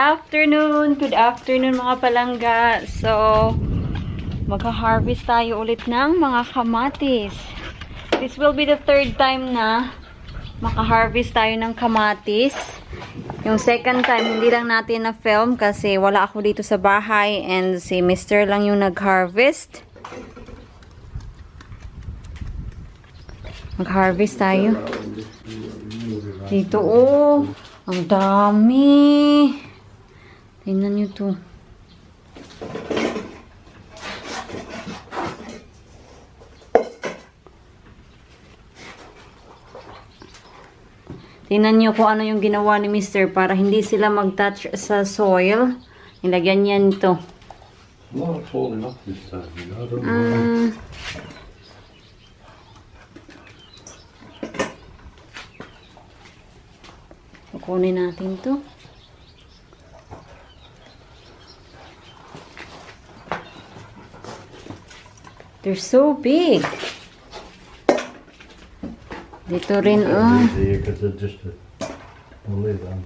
afternoon! Good afternoon mga palangga. So, magha-harvest tayo ulit ng mga kamatis. This will be the third time na maka-harvest tayo ng kamatis. Yung second time, hindi lang natin na-film kasi wala ako dito sa bahay and si Mr. lang yung nag-harvest. Mag-harvest tayo. Dito, oh! Ang dami! Tingnan nyo to. Tingnan nyo kung ano yung ginawa ni Mr. para hindi sila mag-touch sa soil. Nilagyan niya nito. Well, it's falling off this time, you know, I don't know. Kukunin natin to. They're so big. Dito rin, oh. Because they're just a lid on.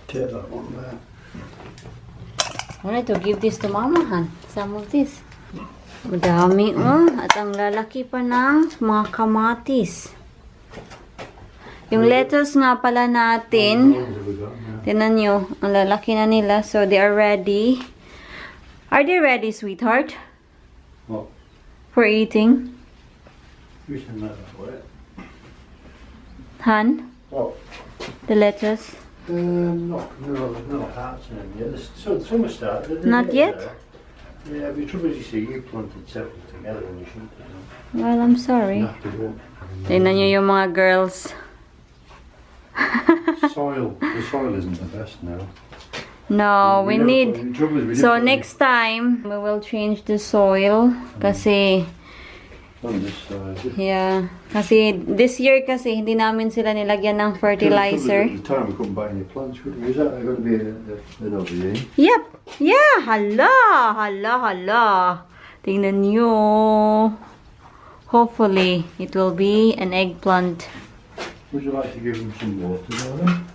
Take that one there. I wanted to give this to Mama, Han. Some of this. Madami, oh. At ang lalaki pa ng mga kamatis. Yung lettuce nga pala natin, tingnan nyo, ang lalaki na nila. So, they are ready. Are they ready, sweetheart? What? For eating? You should know that way. Han? What? The lettuce? No, hearts in them yet. Some are started. Not yet? Yeah, but the trouble is, you see, you planted several together and you shouldn't, you know. Well, I'm sorry. You have to go. Tingnan nyo yung mga girls. The soil isn't the best now. No, we need... So, next next time, we will change the soil. Kasi, on this side. yeah. Kasi, this year kasi, hindi namin sila nilagyan ng fertilizer. At the time we couldn't buy any plants, could we? Is that going to be another year? Yep. Yeah. Hala. Hala. Hala. Tingnan nyo. Hopefully, it will be an eggplant. Would you like to give them some water, darling?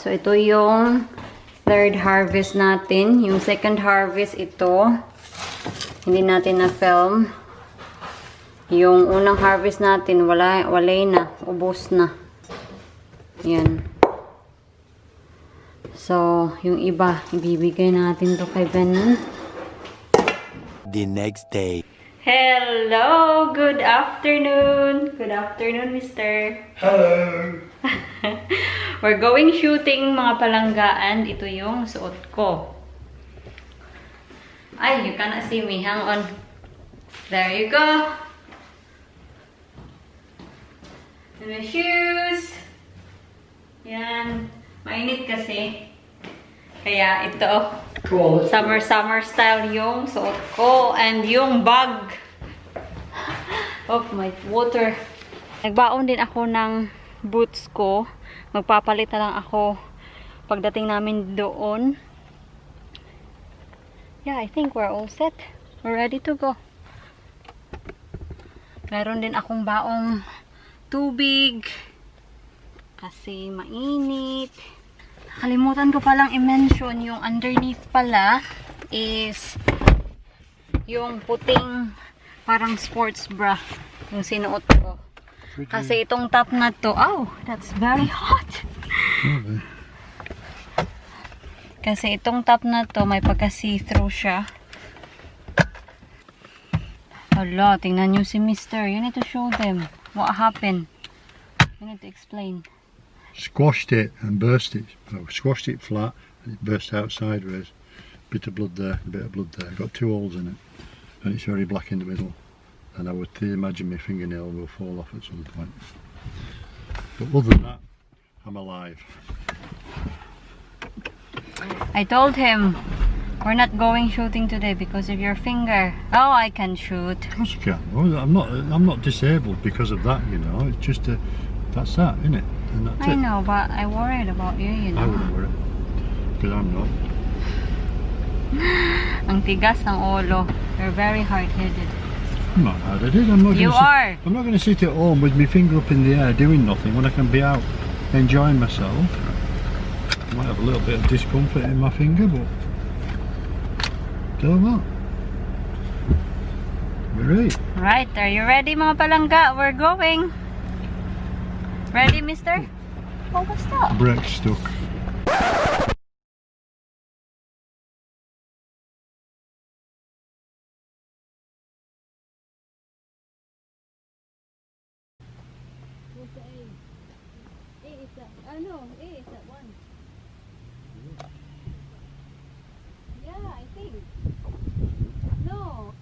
So, ito yung third harvest natin. Yung second harvest, ito. Hindi natin na-film. Yung unang harvest natin, wala na. Ubos na. Yan. So, yung iba, ibibigay natin to kay Ben. The next day. Hello! Good afternoon! Good afternoon, mister. Hello! We're going shooting, mga palanggaan. Ito yung suot ko. Ay, you cannot see me. Hang on. There you go. And my shoes. Yan. Mainit kasi. Kaya ito. Cool. Summer style yung suot ko. And yung bag. Oh, my water. Nagbaon din ako ng boots ko. Magpapalit na lang ako pagdating namin doon. Yeah, I think we're all set. We're ready to go. Meron din akong baong tubig. Kasi mainit. Nakalimutan ko palang i-mention yung underneath pala is yung puting parang sports bra yung sinuot ko. Kasi itong top na to, oh, that's very hot. Kasi itong top na to, may pagka see-through siya. Hala, tingnan nyo si Mr. You need to show them what happened. You need to explain. Squashed it and burst it. I squashed it flat and it burst out sideways. Bit of blood there, a bit of blood there. Got 2 holes in it and it's very black in the middle. And I would imagine my fingernail will fall off at some point. But other than that, I'm alive. I told him we're not going shooting today because of your finger. Oh, I can shoot. Of course you can. Well, I'm not disabled because of that, you know. It's just that's that, isn't it? And that's I it. know, but I worried about you, you know. I wouldn't worry. Because I'm not. Ang tigas ng ulo. You're very hard-headed. I'm not mad at it. I'm not You gonna are. I'm not going to sit at home with my finger up in the air doing nothing when I can be out enjoying myself. I might have a little bit of discomfort in my finger, but so what? We're right. Right, are you ready mga palangga? We're going. Ready, mister? Oh, what's that? Brake stuck. Yeah, I think. No.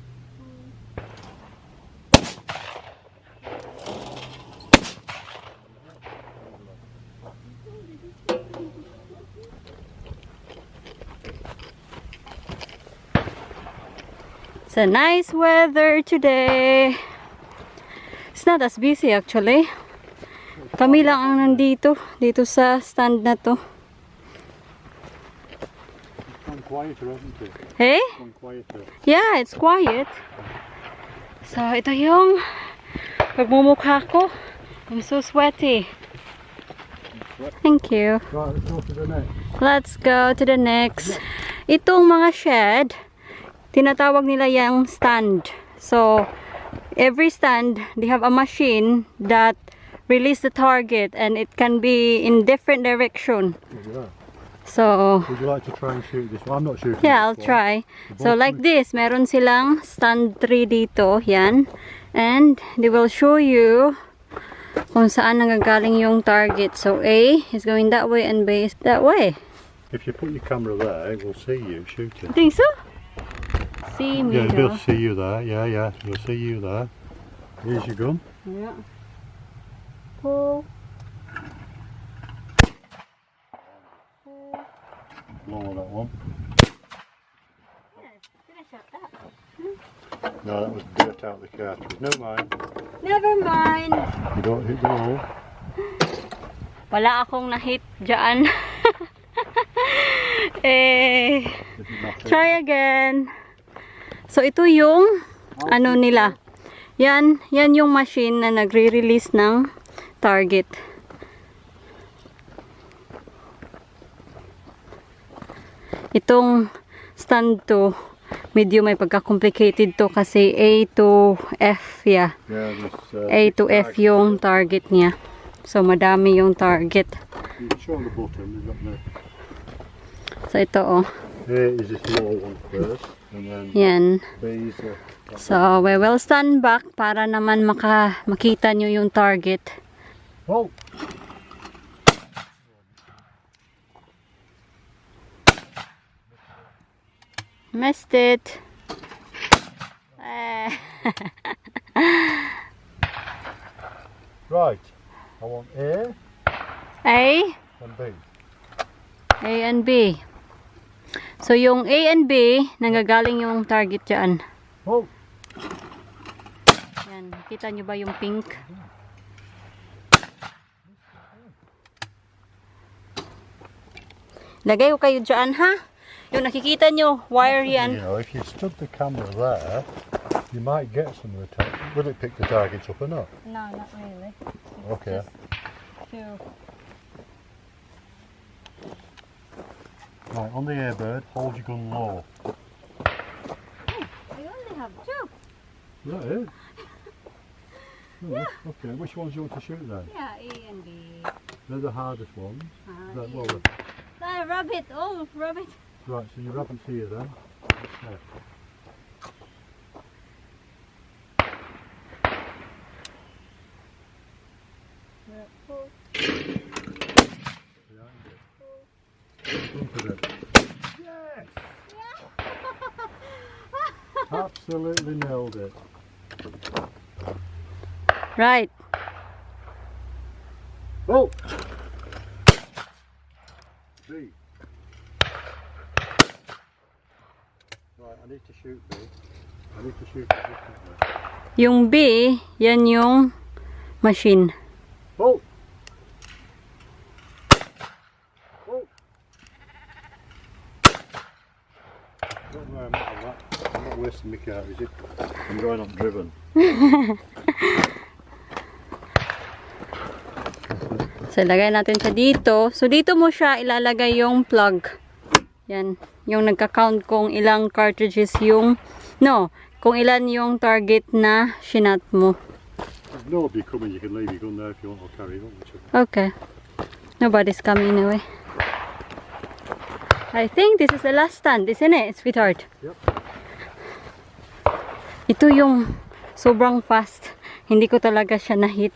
It's a nice weather today. It's not as busy actually. Kami lang ang nandito, dito sa stand na to. It's gone quieter, hasn't it? Hey? It's gone quieter. Yeah, it's quiet. So, ito yung pagmumukha ko. I'm so sweaty. Thank you. Right, let's go to the next. Let's go to the next. Itong mga shed, tinatawag nila yung stand. So, every stand, they have a machine that release the target and it can be in different direction. Look at that. So, Would you like to try and shoot this one? I'm not shooting. yeah, I'll this one. try. So like this, meron silang stand 3 dito, yan. And they will show you kung saan nanggagaling yung target. So A is going that way and B is that way. If you put your camera there, it will see you shooting. Think so? See me. Yeah, it'll see you there. Yeah, yeah, you'll see you there. Here's your gun. Yeah. Pull. Lower that one. Finish up that. No, that was dirt out the cartridge. No mind. Never mind. You don't hit the hole. Wala akong na-hit dyan. Eh, This is not it. try again. So ito yung ano nila. Yan yung machine na nagre-release ng target. Itong stand to, medyo may pagka-complicated to kasi A to F, yeah. Yeah, this, A to F yung target niya. So madami yung target. You can show the button. You've got the... So ito oh. Here is this lower one first, and then Yan. B is the... So we will stand back para naman makita nyo yung target. Oh! Missed it. Eh. Right. I want A A, and B. A and B. So yung A and B, nanggagaling yung target dyan. Oh! Yan, kita nyo ba yung pink? Lagay ko kayo dyan ha. Yung nakikita nyo, wire You yan. know, if you stood the camera there, you might get some of the targets. Will it pick the targets up or not? No, not really. Okay. Right, on the airbird, hold your gun low. I only have two. Is that it? Oh, okay, which ones do you want to shoot then? Yeah, A and B. They're the hardest ones. That, well, Rub it. Oh, rub it. right, so your rabbit's here then. Okay. Behind it. Front of it. Yes! Absolutely nailed it. Right. Oh! B. Right, I need to shoot B. I need to shoot it differently. Yung B, yan yung machine. Oh! Oh! don't know how much of that. I'm not wasting my car, is it? I'm going up driven. So, ilagay natin siya dito. So, dito mo siya ilalagay yung plug. Yan. Yung nagka-count kung ilang cartridges yung... No. Kung ilan yung target na shinat mo. If nobody coming, you can leave your gun there if you want to carry on. Okay. Nobody's coming anyway. I think this is the last stand, isn't it, sweetheart? Yep. Ito yung sobrang fast. Hindi ko talaga siya na-hit.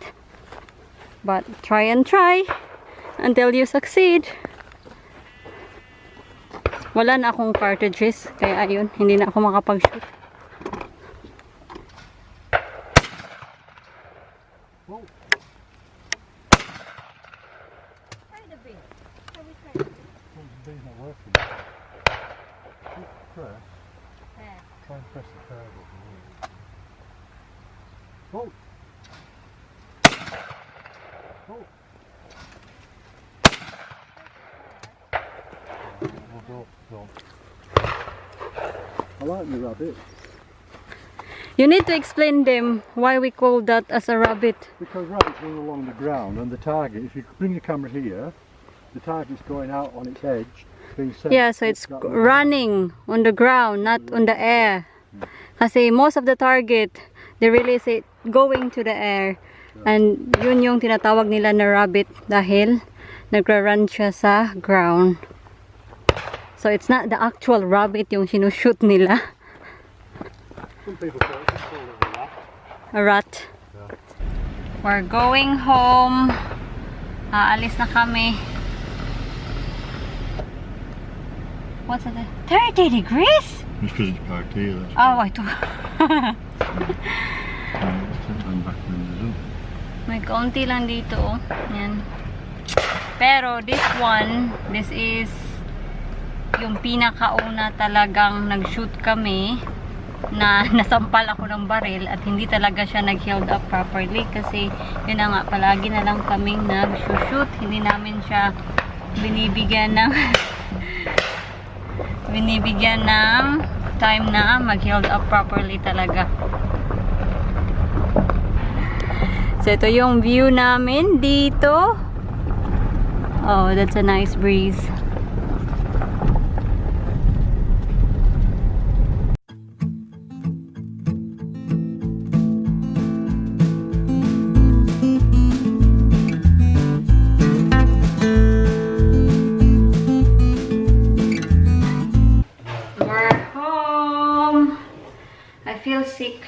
But try and try until you succeed. Wala na akong cartridges, kaya ayun, hindi na ako makapag-shoot. These not working. Press. Try and press the curve up. Oh! Oh! I like the rabbit. You need to explain them why we call that as a rabbit. Because rabbits run along the ground and the target, if you bring the camera here, the target's going out on its edge. Being sent Yeah, so it's up that way. running on the ground, not on the air. Kasi most of the target, they release it going to the air. And yun yung tinatawag nila na rabbit dahil nagra-run siya sa ground. So it's not the actual rabbit yung sinushoot nila. Some people call it A a rat. rat. Yeah. We're going home. Aalis na kami. What's it? 30 degrees? Just because it's parked here, that's Oh, ito. and back windows up. May kaunti lang dito. Oh. Yan. Pero this one, this is yung pinakauna talagang nag-shoot kami na nasampal ako ng baril at hindi talaga siya nag-held up properly kasi yun na nga, palagi na lang kaming nag-shoot. Hindi namin siya binibigyan ng binibigyan ng time na mag-held up properly talaga. So ito yung view namin dito. Oh, that's a nice breeze. Feel sick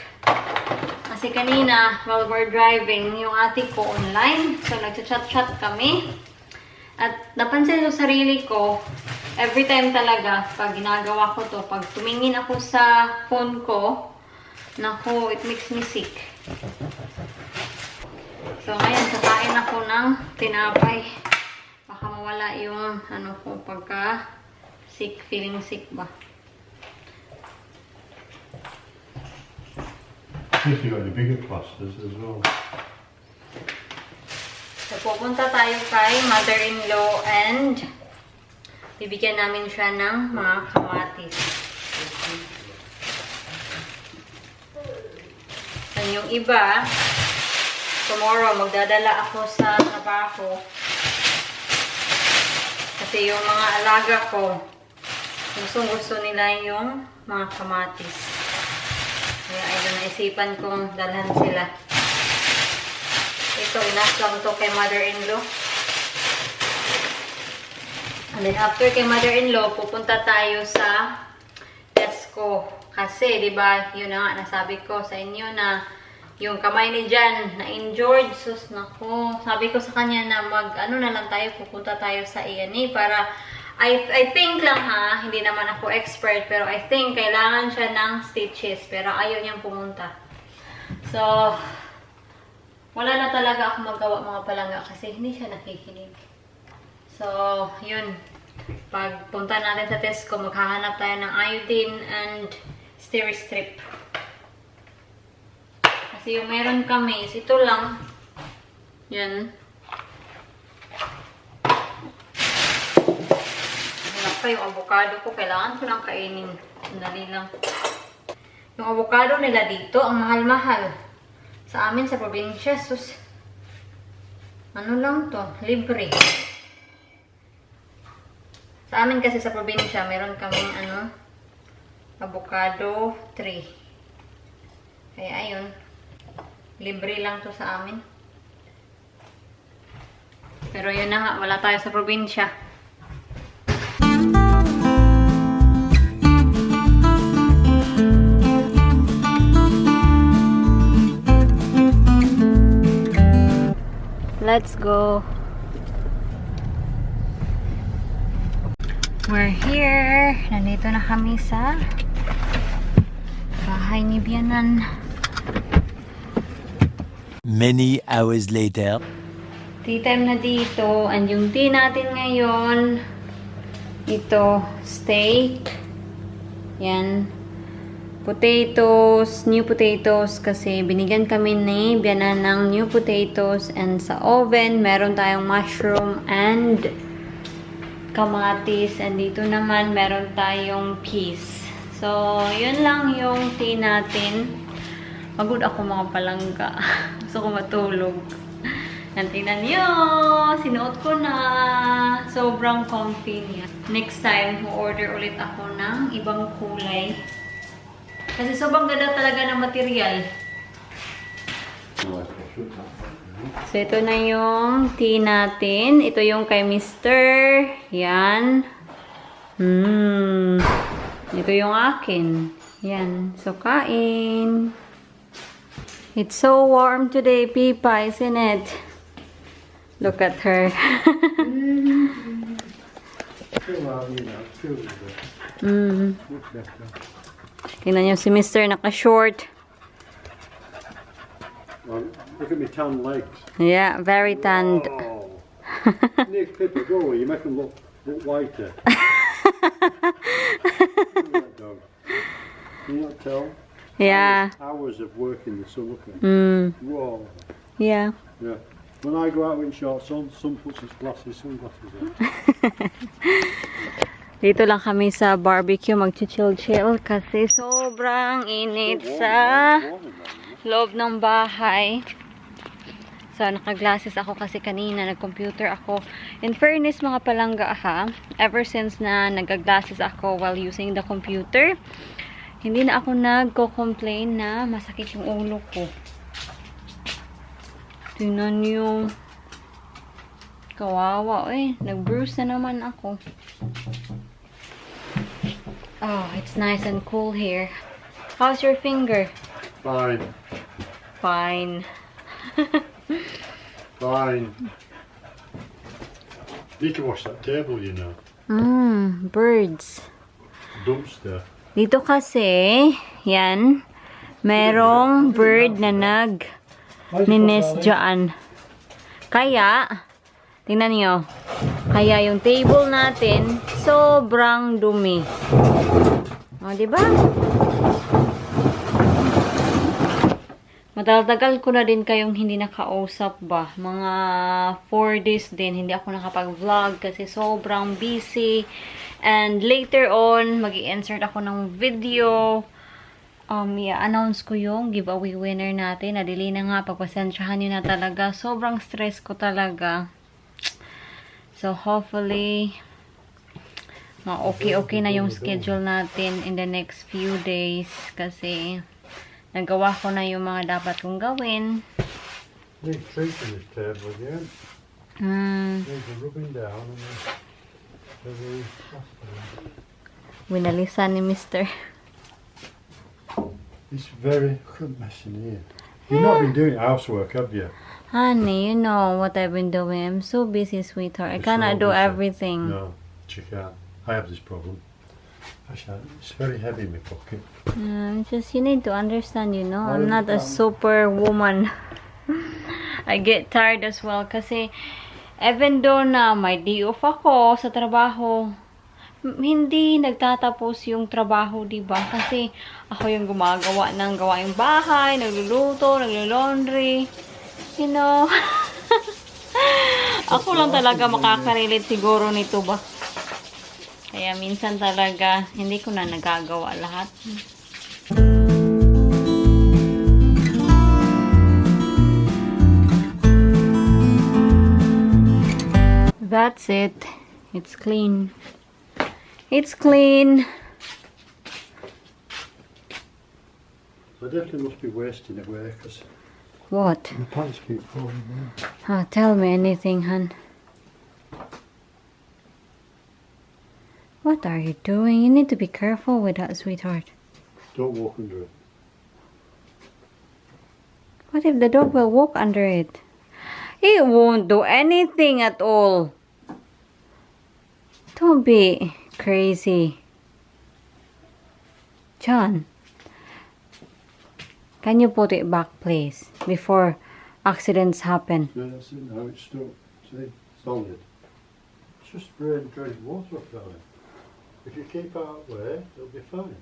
kasi kanina while we're driving yung ate ko online, so nagchat-chat kami at napansin ko sarili ko every time talaga pag ginagawa ko to, pag tumingin ako sa phone ko, naku, it makes me sick. So ngayon kakain ako ng tinapay, baka mawala yung ano ko pagka sick, feeling sick ba. If you've got any bigger clusters as well. So, pupunta tayo kay mother-in-law and bibigyan namin siya ng mga kamatis. And yung iba, tomorrow magdadala ako sa trabaho kasi yung mga alaga ko gusto nila yung mga kamatis. Kaya ayun, naisipan kong dalhan sila. Ito, inas lang to kay mother-in-law. And then after kay mother-in-law, pupunta tayo sa Tesco. Kasi, di ba, yun na nga, nasabi ko sa inyo na yung kamay ni Jan na-injured. Sus, naku. Sabi ko sa kanya na ano na lang tayo, pupunta tayo sa A&E para I think lang ha, hindi naman ako expert, pero I think kailangan siya ng stitches, pero ayaw niyang pumunta. So, wala na talaga ako magawa mga palangga kasi hindi siya nakikinig. So, yun. Pag punta natin sa Tesco, maghahanap tayo ng iodine and Steri-Strip. Kasi yung meron kami is ito lang. Yan. Yung avocado ko, kailangan ko lang kainin. Sandali lang. Yung avocado nila dito, ang mahal-mahal. Sa amin, sa probinsya, sus. Ano lang to? Libre. Sa amin kasi sa probinsya, meron kaming avocado tree. Kaya ayun. Libre lang to sa amin. Pero yun na nga, wala tayo sa probinsya. Let's go. We're here. Nandito na kami sa bahay ni Bianan. Many hours later. Tea time na dito. And yung tea natin ngayon, ito, steak. Yan. Potatoes, new potatoes. Kasi binigyan kami ni Bianan ng new potatoes. And sa oven, meron tayong mushroom and kamatis. And dito naman, meron tayong peas. So, yun lang yung tea natin. Pagod ako mga palangga. Gusto ko matulog. Yan, tingnan nyo. Sinuot ko na. Sobrang comfy niya. Next time, order ulit ako ng ibang kulay. Kasi sobrang ganda talaga ng material. So, ito na yung tea natin. Ito yung kay Mr. Yan. Ito yung akin. Yan. So, kain. It's so warm today, Pipa, isn't it? Look at her. Tingnan niyo si Mr. naka-short. Look at me tan legs. Yeah, very tanned. Oh. Nick, Pippa, go away. You make them look whiter. Look at that dog. Can you not tell? Yeah. Hours of work in the sun. Look at Whoa. Yeah. Yeah. When I go out in shorts on, some puts his sunglasses on. Dito lang kami sa barbecue, mag-chill-chill kasi sobrang init sa loob ng bahay. So, naka-glasses ako kasi kanina, nag-computer ako. In fairness, mga palangga ha, ever since na nag-glasses ako while using the computer, hindi na ako nagko-complain na masakit yung ulo ko. Tingnan yung kawawa eh. Nag-bruise na naman ako. Oh, it's nice and cool here. How's your finger? Fine. Fine. Fine. Need to wash that table, you know. Birds. Dumpster. Dito kasi, yan, merong bird na nag-nest dyan. Kaya, tingnan niyo, kaya yung table natin, sobrang dumi. O, diba? Matagal ko na din kayong hindi nakausap ba. Mga 4 days din, hindi ako nakapag-vlog kasi sobrang busy. And later on, mag-i-insert ako ng video. I-announce ko yung giveaway winner natin. Nadili na nga, pagpasensyahan nyo na talaga. Sobrang stress ko talaga. So, hopefully, okay na yung schedule natin in the next few days. Kasi, nagawa ko na yung mga dapat kong gawin. Need treating this table again. Need the rubbing down and the Winalisan ni Mr. It's very good mess in here. You've not been doing housework, have you? Honey, you know what I've been doing. I'm so busy, sweetheart. I It's cannot do obvious. everything. No, you can't. I have this problem. Actually, it's very heavy in my pocket. Just you need to understand, you know, I'm I not a understand. super woman. I get tired as well kasi even though na may day off ako sa trabaho, hindi nagtatapos yung trabaho, diba? Kasi ako yung gumagawa ng gawaing bahay, nagluluto, naglo-laundry, you know. Ako lang talaga makakarelate siguro nito ba. Kaya minsan talaga, hindi ko na nagagawa lahat. That's it. It's clean. It's clean. I definitely must be wasting away because What? the pants keep falling down. Tell me anything, hun. What are you doing? You need to be careful with that, sweetheart. Don't walk under it. What if the dog will walk under it? It won't do anything at all. Don't be crazy. John, can you put it back, please, before accidents happen? Yeah, that's it now, it's stuck. See, solid. It's just spraying dry water off that way. If you keep out way, it'll be fine.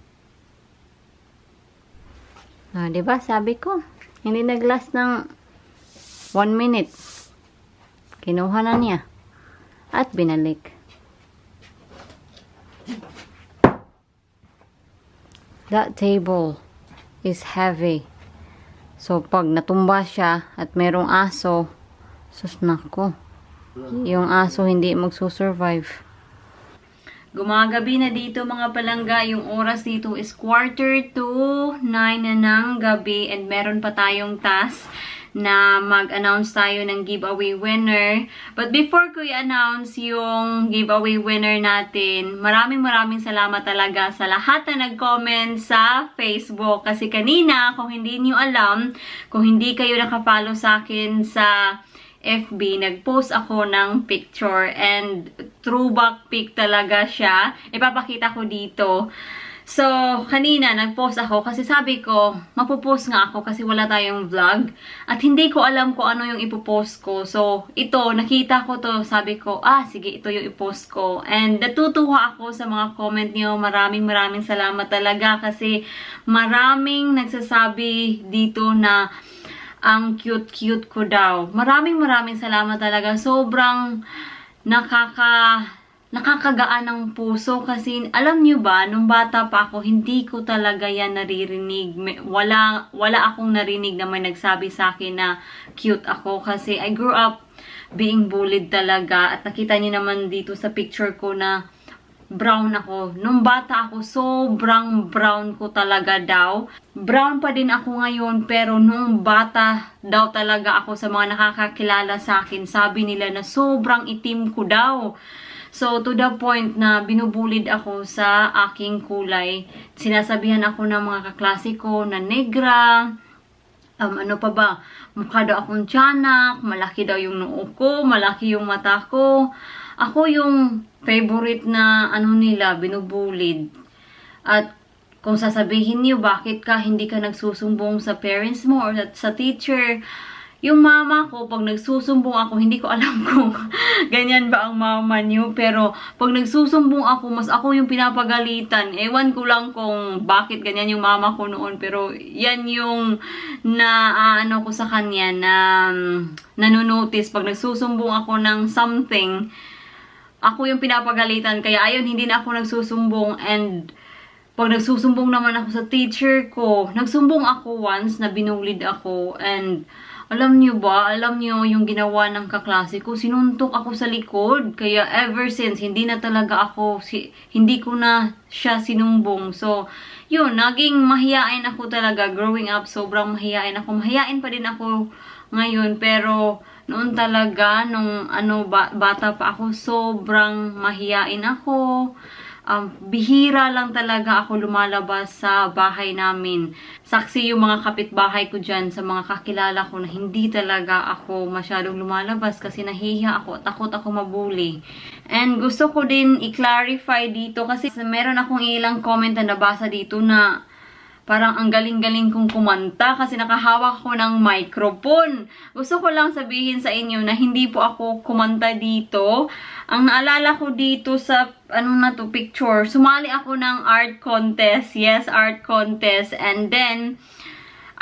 Diba, sabi ko, hindi nag-last ng 1 minute. Kinuha na niya. At binalik. That table is heavy. So, pag natumba siya at merong aso, susnak ko. Yung aso hindi magsusurvive. Gumagabi na dito mga palangga. Yung oras dito is 8:45 na ng gabi and meron pa tayong task na mag-announce tayo ng giveaway winner. But before ko i-announce yung giveaway winner natin, maraming salamat talaga sa lahat na nag-comment sa Facebook. Kasi kanina, kung hindi niyo alam, kung hindi kayo nakafollow sa akin sa FB, nag-post ako ng picture and throwback pic talaga siya. Ipapakita ko dito. So, kanina nag-post ako kasi sabi ko, mapopost nga ako kasi wala tayong vlog. At hindi ko alam kung ano yung ipopost ko. So, ito, nakita ko to, sabi ko, sige, ito yung ipost ko. And natutuwa ako sa mga comment niyo. Maraming salamat talaga kasi maraming nagsasabi dito na ang cute ko daw. Maraming salamat talaga. Sobrang nakakagaan ng puso kasi alam niyo ba, nung bata pa ako, hindi ko talaga yan naririnig. Wala akong narinig na may nagsabi sa akin na cute ako kasi I grew up being bullied talaga. At nakita niyo naman dito sa picture ko na brown ako. Nung bata ako, sobrang brown ko talaga daw. Brown pa din ako ngayon, pero nung bata daw talaga ako sa mga nakakakilala sa akin, sabi nila na sobrang itim ko daw. So, to the point na binubulid ako sa aking kulay. Sinasabihan ako ng mga kaklase ko na negra, ano pa ba, mukha daw akong tiyanak, malaki daw yung noo ko, malaki yung mata ko. Ako yung favorite na nila, binubulid. At kung sasabihin niyo bakit hindi ka nagsusumbong sa parents mo or sa teacher, yung mama ko, pag nagsusumbong ako, hindi ko alam kung ganyan ba ang mama niyo, pero pag nagsusumbong ako, mas ako yung pinapagalitan. Ewan ko lang kung bakit ganyan yung mama ko noon, pero yan yung ko sa kanya na nanonotice. Pag nagsusumbong ako ng something, ako yung pinapagalitan. Kaya ayun, hindi na ako nagsusumbong. And pag nagsusumbong naman ako sa teacher ko, nagsumbong ako once na binulid ako. And alam niyo yung ginawa ng kaklase ko, sinuntok ako sa likod. Kaya ever since, hindi ko na siya sinumbong. So, yun, naging mahiyain ako talaga. Growing up, sobrang mahiyain ako. Mahiyain pa din ako ngayon, pero noon talaga, nung bata pa ako, sobrang mahiyain ako. Bihira lang talaga ako lumalabas sa bahay namin. Saksi yung mga kapitbahay ko dyan sa mga kakilala ko na hindi talaga ako masyadong lumalabas kasi nahihiya ako, takot ako mabuli. And gusto ko din i-clarify dito kasi meron akong ilang comment na nabasa dito na parang ang galing-galing kong kumanta kasi nakahawak ko ng microphone. Gusto ko lang sabihin sa inyo na hindi po ako kumanta dito. Ang naalala ko dito sa picture, sumali ako ng art contest. Yes, art contest. And then,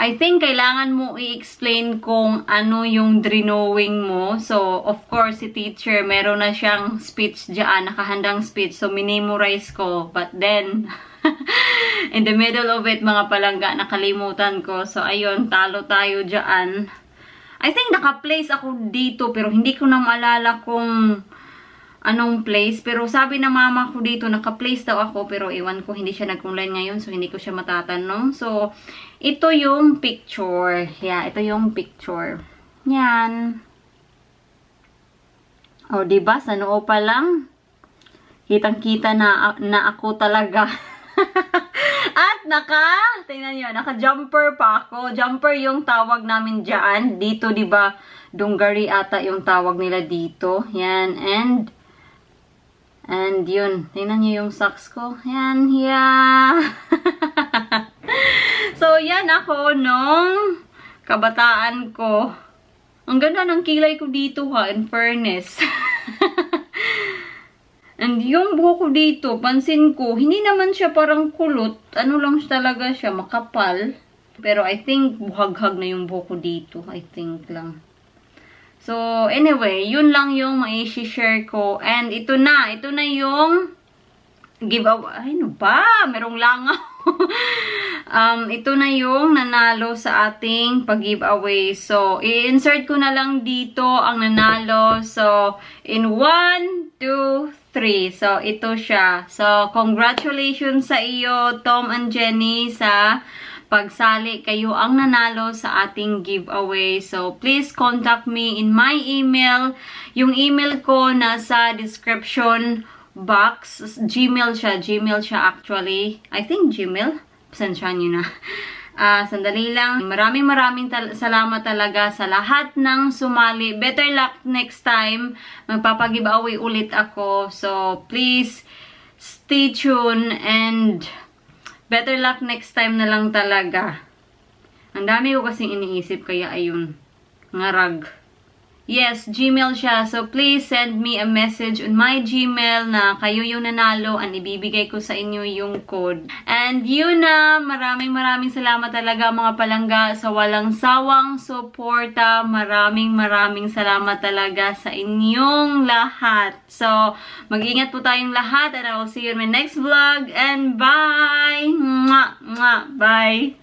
I think kailangan mo i-explain kung ano yung drawing mo. So, of course, si teacher, meron na siyang speech dyan, nakahandang speech. So, minimorize ko. But then, in the middle of it, mga palangga, nakalimutan ko. So, ayun, talo tayo dyan. I think naka-place ako dito, pero hindi ko na maalala kung anong place. Pero sabi ng mama ko dito, naka-place daw ako, pero iwan ko, hindi siya nag-online ngayon, so hindi ko siya matatanong. So, ito yung picture. Yeah, ito yung picture. Yan. O, diba? Sa noo pa lang, kitang-kita na ako talaga. At tingnan nyo, naka-jumper pa ako. Jumper yung tawag namin dyan. Dito, diba, dunggari ata yung tawag nila dito. Yan, and yun, tingnan nyo yung socks ko. Yan, yeah. So, yan ako nung kabataan ko. Ang ganda ng kilay ko dito ha, in fairness. And yung buhok ko dito, pansin ko, hindi naman siya parang kulot. Ano lang siya talaga siya, makapal. Pero I think buhag-hag na yung buhok ko dito. I think lang. So, anyway, yun lang yung mai-share ko. And ito na yung giveaway. Ay, ano ba? Merong langaw. Ito na yung nanalo sa ating pag-giveaway. So, i-insert ko na lang dito ang nanalo. So, in 1, 2, 3. So, ito siya. So, congratulations sa iyo, Tom and Jenny, sa pagsali. Kayo ang nanalo sa ating giveaway. So, please contact me in my email. Yung email ko nasa description box. Gmail siya actually. I think Gmail. Pasensya nyo na. Sandali lang. Maraming salamat talaga sa lahat ng sumali. Better luck next time. Magpapag-giveaway ulit ako. So, please stay tuned and better luck next time na lang talaga. Ang dami ko kasing iniisip, kaya ayun. Ngarag. Yes, Gmail siya. So, please send me a message on my Gmail na kayo yung nanalo and ibibigay ko sa inyo yung code. And yun na, maraming salamat talaga mga palangga sa walang sawang suporta. Maraming salamat talaga sa inyong lahat. So, mag-ingat po tayong lahat and I will see you in my next vlog. And bye! Mwah! Mwah! Bye!